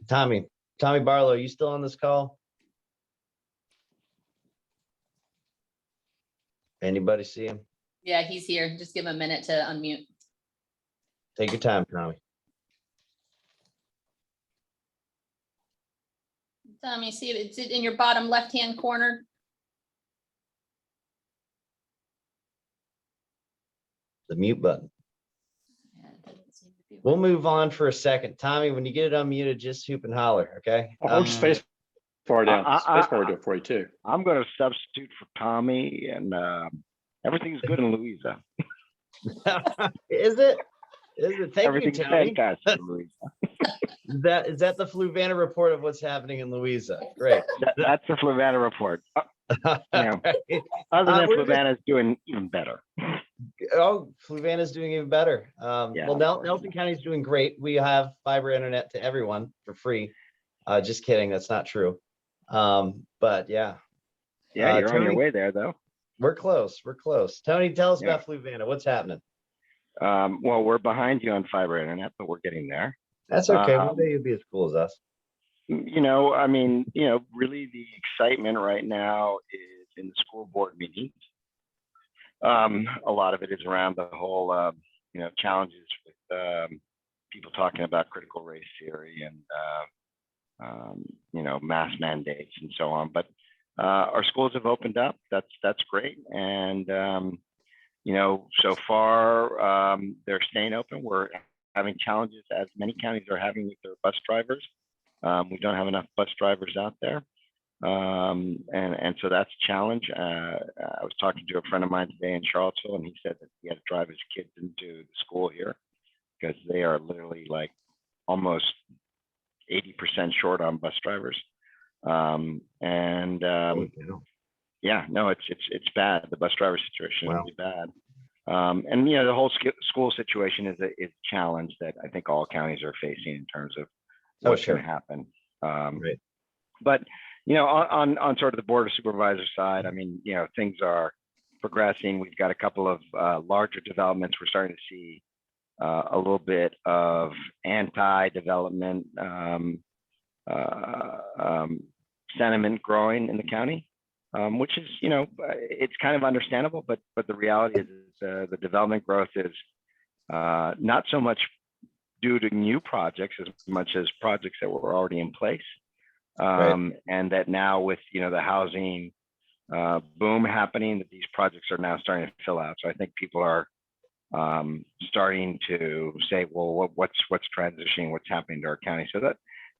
Tommy Barlow, are you still on this call? Anybody see him? Yeah, he's here. Just give him a minute to unmute. Take your time, Tommy. Tommy, see it? It's in your bottom left-hand corner. The mute button. Yeah, it doesn't seem to be We'll move on for a second. Tommy, when you get it unmuted, just hoop and holler, okay? Hold space bar down. Space bar will I- do it for you too. I'm going to substitute for Tommy, and everything's good in Louisa. Is it? Thank you, Everything's Tommy. fantastic in Louisa. Is that the Fluvanna report of what's happening in Louisa? Great. That's the Fluvanna report. Yeah. Right. Other than we're Fluvanna's doing even better. Oh, Fluvanna's doing even better. Yeah. Well, Nelson County's doing great. We have fiber internet to everyone for free. Just kidding. That's not true. But yeah. Yeah, you're on Tony, your way there, though. We're close. Tony, tell us Yeah. about Fluvanna. What's happening? Well, we're behind you on fiber internet, but we're getting there. That's okay. One day you'll be as cool as us. Really the excitement right now is in the school board meetings. A lot of it is around the whole, challenges with people talking about critical race theory and, mass mandates and so on. But our schools have opened up. That's great. And, so far they're staying open. We're having challenges as many counties are having with their bus drivers. We don't have enough bus drivers out there. And so that's a challenge. I was talking to a friend of mine today in Charlottesville, and he said that he had to drive his kids into the school here because they are literally like almost 80% short on bus drivers. Yeah, no, it's bad. The bus driver situation is really bad. And the whole school situation is a challenge that I think all counties are facing in terms of what's going to happen. Right. But on sort of the board of supervisor side, things are progressing. We've got a couple of larger developments. We're starting to see a little bit of anti-development sentiment growing in the county, which is, it's kind of understandable. But the reality is the development growth is not so much due to new projects as much as projects that were already in place. Right. And that now with, the housing boom happening, that these projects are now starting to fill out. So I think people are starting to say, well, what's transitioning, what's happening to our county? So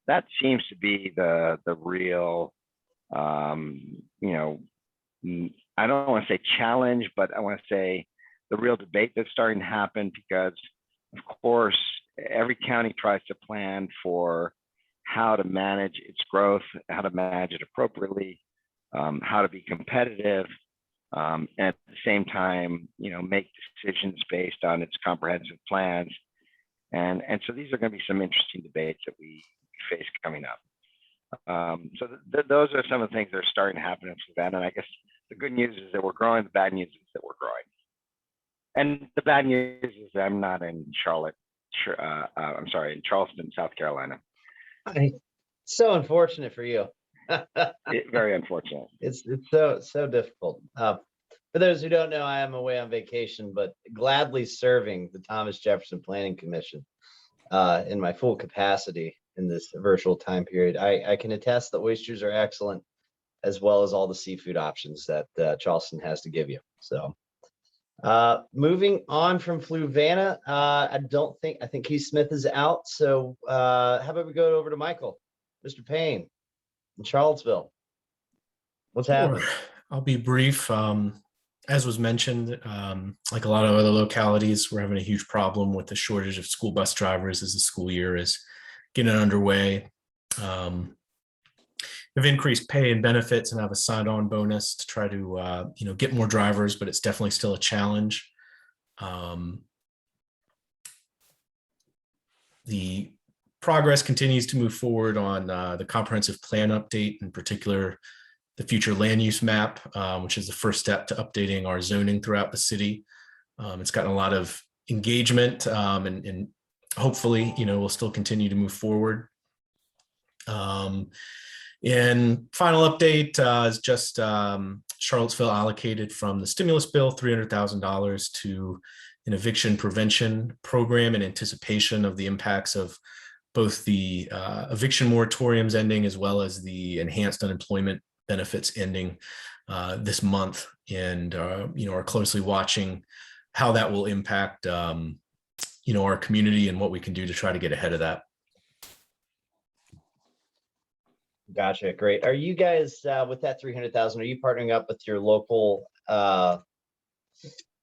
that seems to be the real, I don't want to say challenge, but I want to say the real debate that's starting to happen, because of course, every county tries to plan for how to manage its growth, how to manage it appropriately, how to be competitive, and at the same time, make decisions based on its comprehensive plans. And so these are going to be some interesting debates that we face coming up. So those are some of the things that are starting to happen in Fluvanna. And I guess the good news is that we're growing. The bad news is that we're growing. And the bad news is that I'm not in in Charleston, South Carolina. So unfortunate for you. Very unfortunate. It's so difficult. For those who don't know, I am away on vacation, but gladly serving the Thomas Jefferson Planning Commission in my full capacity in this virtual time period. I can attest that oysters are excellent, as well as all the seafood options that Charleston has to give you. So Moving on from Fluvanna, I think Keith Smith is out. So how about we go over to Michael, Mr. Payne in Charlottesville? What's happening? Sure. I'll be brief. As was mentioned, like a lot of other localities, we're having a huge problem with the shortage of school bus drivers as the school year is getting underway. We've increased pay and benefits and have a sign-on bonus to try to get more drivers, but it's definitely still a challenge. The progress continues to move forward on the comprehensive plan update, in particular the future land use map, which is the first step to updating our zoning throughout the city. It's gotten a lot of engagement, and hopefully, we'll still continue to move forward. And final update is just Charlottesville allocated from the stimulus bill $300,000 to an eviction prevention program in anticipation of the impacts of both the eviction moratoriums ending as well as the enhanced unemployment benefits ending this month, and are closely watching how that will impact our community and what we can do to try to get ahead of that. Gotcha. Great. Are you guys with that 300,000? Are you partnering up with your local what are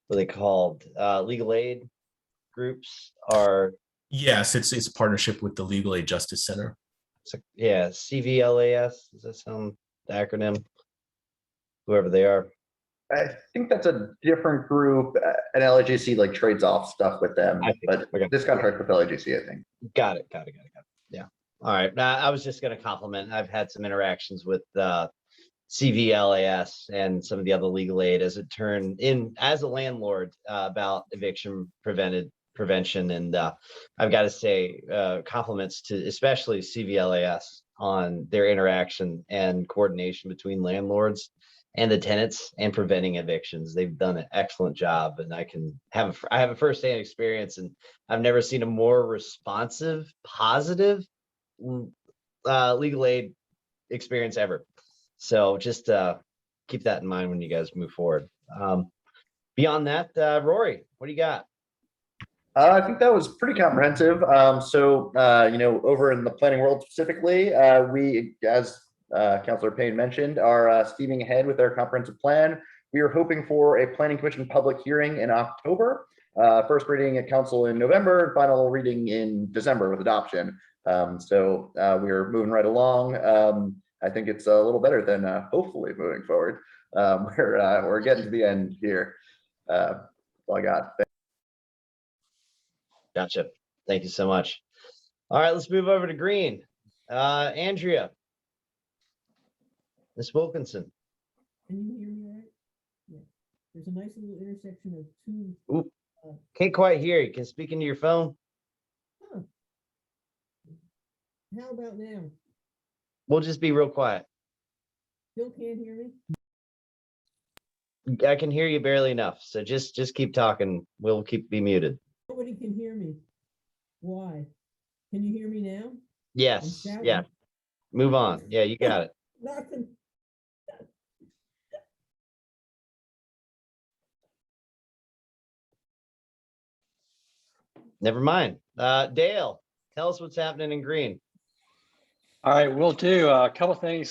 they called? Legal aid groups? Or yes, it's a partnership with the Legal Aid Justice Center. Yeah, CVLAS. Does that sound the acronym? Whoever they are. I think that's a different group, and LAJC like trades off stuff with them, but this contract with LAJC, I think. Got it. Yeah. All right. I was just going to compliment. I've had some interactions with CVLAS and some of the other legal aid as it turned in as a landlord about eviction prevention. And I've got to say compliments to especially CVLAS on their interaction and coordination between landlords and the tenants and preventing evictions. They've done an excellent job, and I have a firsthand experience, and I've never seen a more responsive, positive legal aid experience ever. So just keep that in mind when you guys move forward. Beyond that, Rory, what do you got? I think that was pretty comprehensive. Over in the planning world specifically, we, as Councilor Payne mentioned, are steaming ahead with our comprehensive plan. We are hoping for a planning commission public hearing in October, first reading at council in November, final reading in December with adoption. We are moving right along. I think it's a little better than hopefully moving forward. We're getting to the end here. That's all I got. Gotcha. Thank you so much. All right, let's move over to Greene. Andrea. Ms. Wilkinson. Can you hear me all right? Yeah. There's a nice little intersection of two. Oop. Can't quite hear you. Can you speak into your phone? Huh. How about now? We'll just be real quiet. Still can't hear me? I can hear you barely enough. So just keep talking. We'll be muted. Nobody can hear me. Why? Can you hear me now? Yes. Yeah. Move on. Yeah, you got it. Nothing. Never mind. Dale, tell us what's happening in Greene. All right, we'll do a couple of things.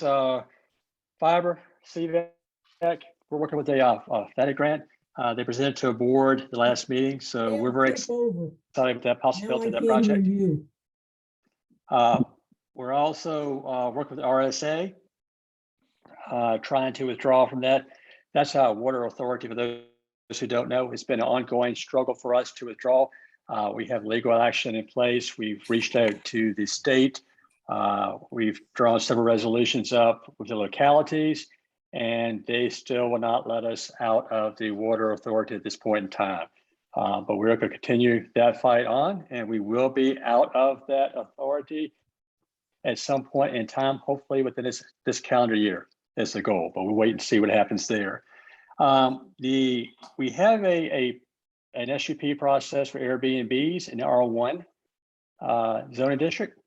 Fiber, CVAC, we're working with a FATIC grant. They presented to a board the last meeting, so we're very excited with that possibility of that project. We're also working with RSA, trying to withdraw from that. That's our water authority. For those who don't know, it's been an ongoing struggle for us to withdraw. We have legal action in place. We've reached out to the state. We've drawn several resolutions up with the localities, and they still will not let us out of the water authority at this point in time. But we're going to continue that fight on, and we will be out of that authority at some point in time, hopefully within this calendar year is the goal, but we'll wait and see what happens there. We have an SUP process for Airbnbs in the R1 zoning district,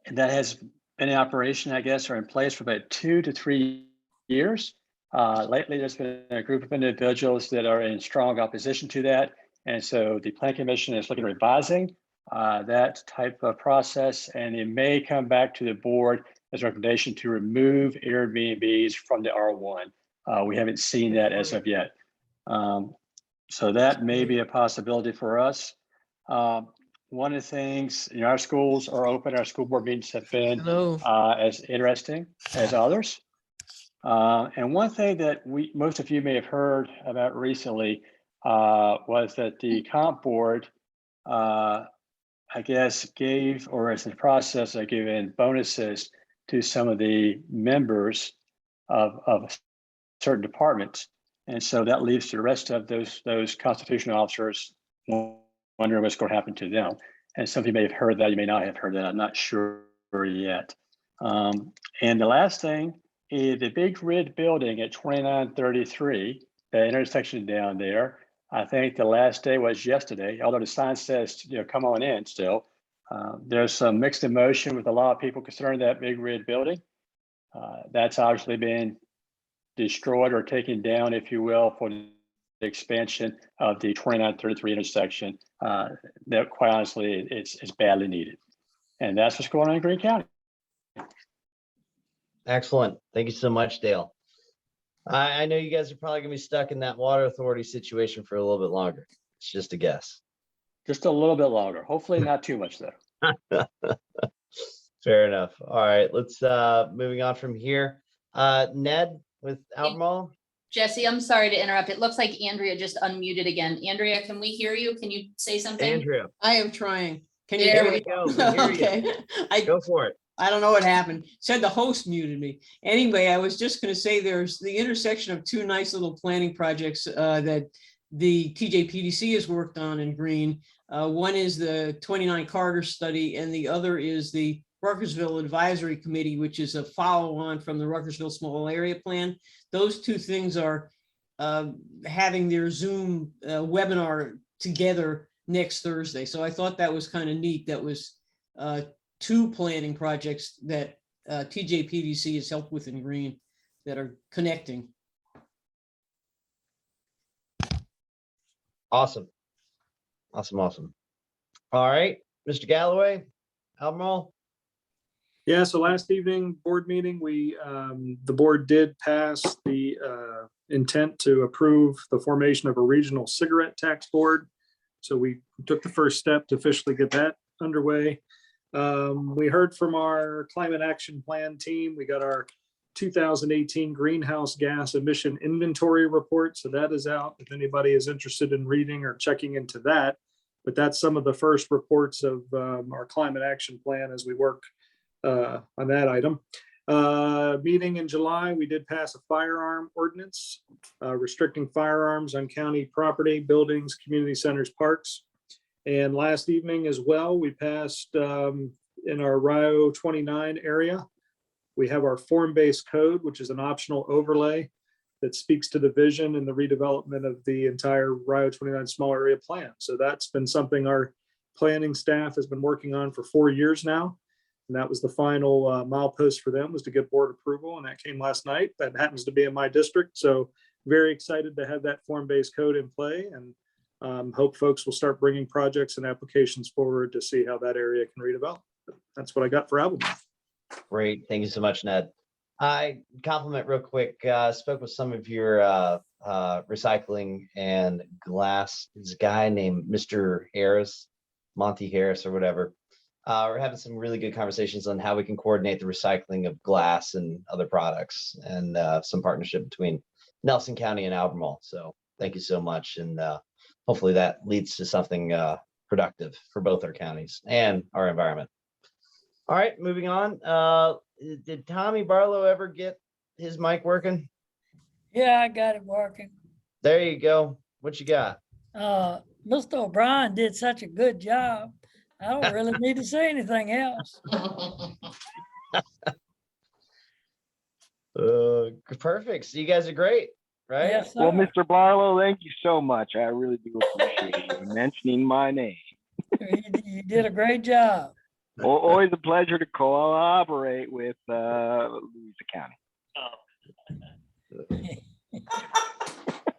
and that has been in operation, I guess, or in place for about 2 to 3 years. Lately, there's been a group of individuals that are in strong opposition to that. And so the Plan Commission is looking at revising that type of process, and it may come back to the board as a recommendation to remove Airbnbs from the R1. We haven't seen that as of yet. So that may be a possibility for us. One of the things, our schools are open. Our school board meetings have been as interesting as others. And one thing that most of you may have heard about recently was that the comp board, I guess, gave, or is in the process of giving bonuses to some of the members of certain departments. And so that leaves the rest of those constitutional officers wondering what's going to happen to them. And some of you may have heard that, you may not have heard that, I'm not sure yet. And the last thing is the big red building at 2933, the intersection down there. I think the last day was yesterday, although the sign says, come on in still. There's some mixed emotion with a lot of people concerning that big red building. That's obviously been destroyed or taken down, if you will, for the expansion of the 2933 intersection. That quite honestly, it's badly needed. And that's what's going on in Greene County. Excellent. Thank you so much, Dale. I know you guys are probably gonna be stuck in that water authority situation for a little bit longer. It's just a guess. Just a little bit longer. Hopefully not too much though. Fair enough. All right, let's moving on from here. Ned with Albemarle. Jesse, I'm sorry to interrupt. It looks like Andrea just unmuted again. Andrea, can we hear you? Can you say something? Andrea. I am trying. Can you There hear we me? go. We hear you. Okay. Go for it. I don't know what happened. Said the host muted me. Anyway, I was just going to say there's the intersection of two nice little planning projects that the TJPDC has worked on in Greene. One is the 29 Carter study, and the other is the Ruckersville Advisory Committee, which is a follow-on from the Ruckersville Small Area Plan. Those two things are having their Zoom webinar together next Thursday. So I thought that was kind of neat. That was two planning projects that TJPDC has helped with in Greene that are connecting. Awesome. Awesome. All right, Mr. Galloway, Albemarle. Yeah, so last evening board meeting, the board did pass the intent to approve the formation of a regional cigarette tax board. So we took the first step to officially get that underway. We heard from our climate action plan team. We got our 2018 greenhouse gas emission inventory report. So that is out if anybody is interested in reading or checking into that. But that's some of the first reports of our climate action plan as we work on that item. Meeting in July, we did pass a firearm ordinance restricting firearms on county property, buildings, community centers, parks. And last evening as well, we passed in our Rio 29 area, we have our form-based code, which is an optional overlay that speaks to the vision and the redevelopment of the entire Rio 29 small area plan. So that's been something our planning staff has been working on for 4 years now. And that was the final milepost for them, was to get board approval. And that came last night. That happens to be in my district. So very excited to have that form-based code in play, and hope folks will start bringing projects and applications forward to see how that area can redevelop. That's what I got for Albemarle. Great. Thank you so much, Ned. I compliment real quick. Spoke with some of your recycling and glass. This guy named Mr. Harris, Monty Harris or whatever. We're having some really good conversations on how we can coordinate the recycling of glass and other products, and some partnership between Nelson County and Albemarle. So thank you so much. And hopefully that leads to something productive for both our counties and our environment. All right, moving on. Did Tommy Barlow ever get his mic working? Yeah, I got it working. There you go. What you got? Mr. O'Brien did such a good job. I don't really need to say anything else. Perfect. So you guys are great, right? Yes, sir. Well, Mr. Barlow, thank you so much. I really do appreciate you mentioning my name. You did a great job. Always a pleasure to collaborate with Louisa County.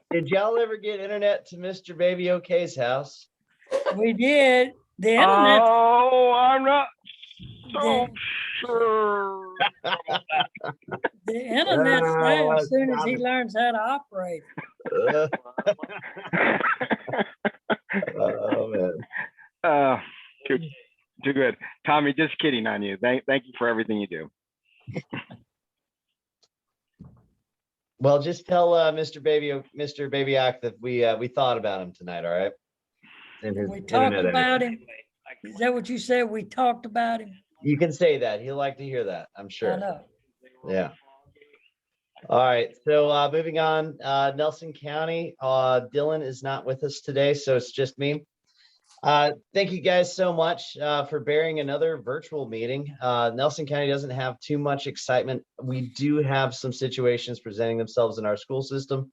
Did y'all ever get internet to Mr. Baby OK's house? We did. The internet, Oh, I'm not so the, sure. the internet's there as soon as he Stop learns how to operate. it. Oh, man. Too good. Tommy, just kidding on you. Thank you for everything you do. Well, just tell Mr. Babyak that we thought about him tonight, all right? And his We talked internet about access. him. Is that what you said? We talked about him? You can say that. He'll like to hear that, I'm I sure. know. Yeah. All right, so moving on, Nelson County, Dylan is not with us today, so it's just me. Thank you guys so much for bearing another virtual meeting. Nelson County doesn't have too much excitement. We do have some situations presenting themselves in our school system.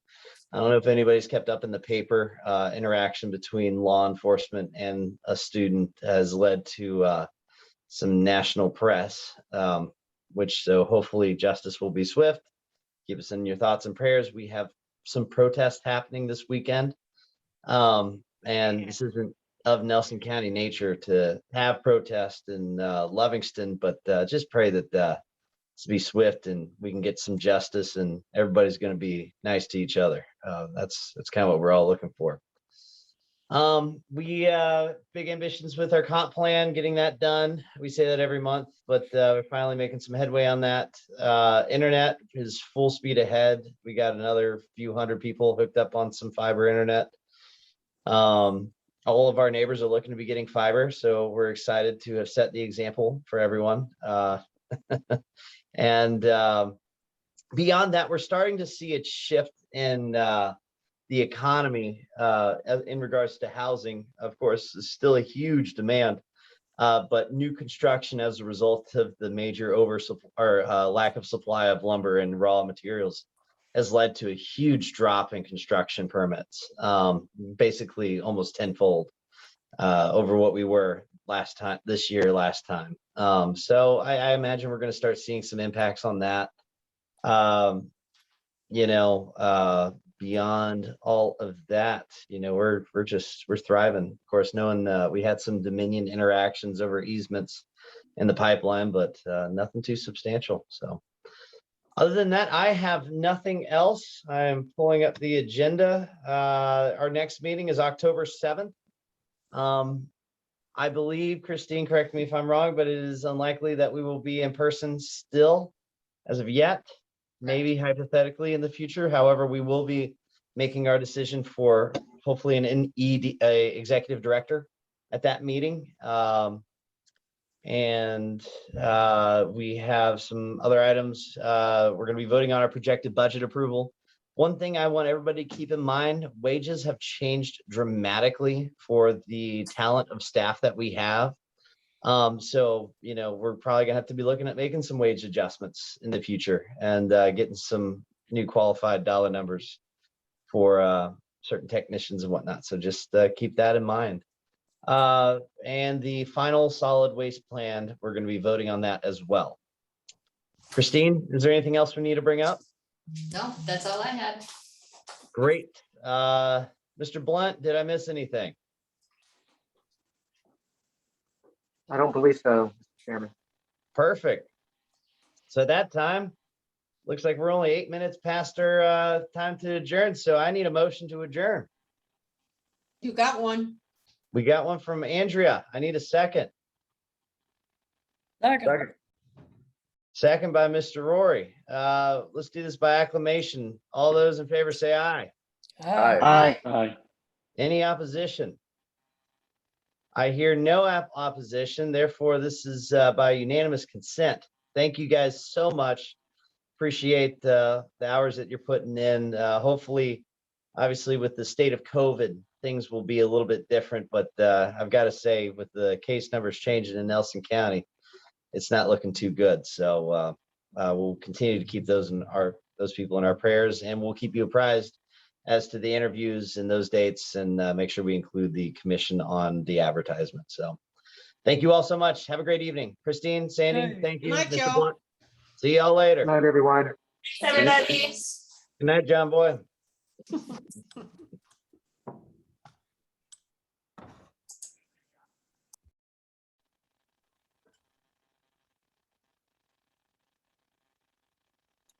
I don't know if anybody's kept up in the paper. Interaction between law enforcement and a student has led to some national press, so hopefully justice will be swift. Keep us in your thoughts and prayers. We have some protests happening this weekend. And this isn't of Nelson County nature to have protests in Livingston, but just pray that to be swift and we can get some justice and everybody's going to be nice to each other. That's kind of what we're all looking for. We big ambitions with our comp plan, getting that done. We say that every month, but we're finally making some headway on that. Internet is full speed ahead. We got another few hundred people hooked up on some fiber internet. All of our neighbors are looking to be getting fiber, so we're excited to have set the example for everyone. And beyond that, we're starting to see a shift in the economy in regards to housing. Of course, is still a huge demand, but new construction as a result of the major lack of supply of lumber and raw materials has led to a huge drop in construction permits, basically almost tenfold over what we were last time. So I imagine we're going to start seeing some impacts on that. Beyond all of that, we're thriving. Of course, knowing we had some Dominion interactions over easements in the pipeline, but nothing too substantial. So other than that, I have nothing else. I'm pulling up the agenda. Our next meeting is October 7th. I believe, Christine, correct me if I'm wrong, but it is unlikely that we will be in person still as of yet. Maybe hypothetically in the future. However, we will be making our decision for hopefully an executive director at that meeting. We have some other items. We're going to be voting on our projected budget approval. One thing I want everybody to keep in mind, wages have changed dramatically for the talent of staff that we have. We're probably gonna have to be looking at making some wage adjustments in the future and getting some new qualified dollar numbers for certain technicians and whatnot. So just keep that in mind. And the final solid waste plan, we're gonna be voting on that as well. Christine, is there anything else we need to bring up? No, that's all I had. Great. Mr. Blunt, did I miss anything? I don't believe so, Mr. Chairman. Perfect. So at that time, looks like we're only 8 minutes past our time to adjourn. So I need a motion to adjourn. You got one. We got one from Andrea. I need a second. Second by Mr. Rory. Let's do this by acclamation. All those in favor say aye. Aye. Aye. Any opposition? I hear no opposition. Therefore, this is by unanimous consent. Thank you guys so much. Appreciate the hours that you're putting in. Hopefully, obviously, with the state of COVID, things will be a little bit different. But I've got to say, with the case numbers changing in Nelson County, it's not looking too good. So we'll continue to keep those people in our prayers, and we'll keep you apprised as to the interviews and those dates, and make sure we include the commission on the advertisement. So thank you all so much. Have a great evening. Christine, Sandy, thank you. Good night, Mr. Joe. Blunt. See y'all later. Good night, everyone. Everybody. Good night, John Boy.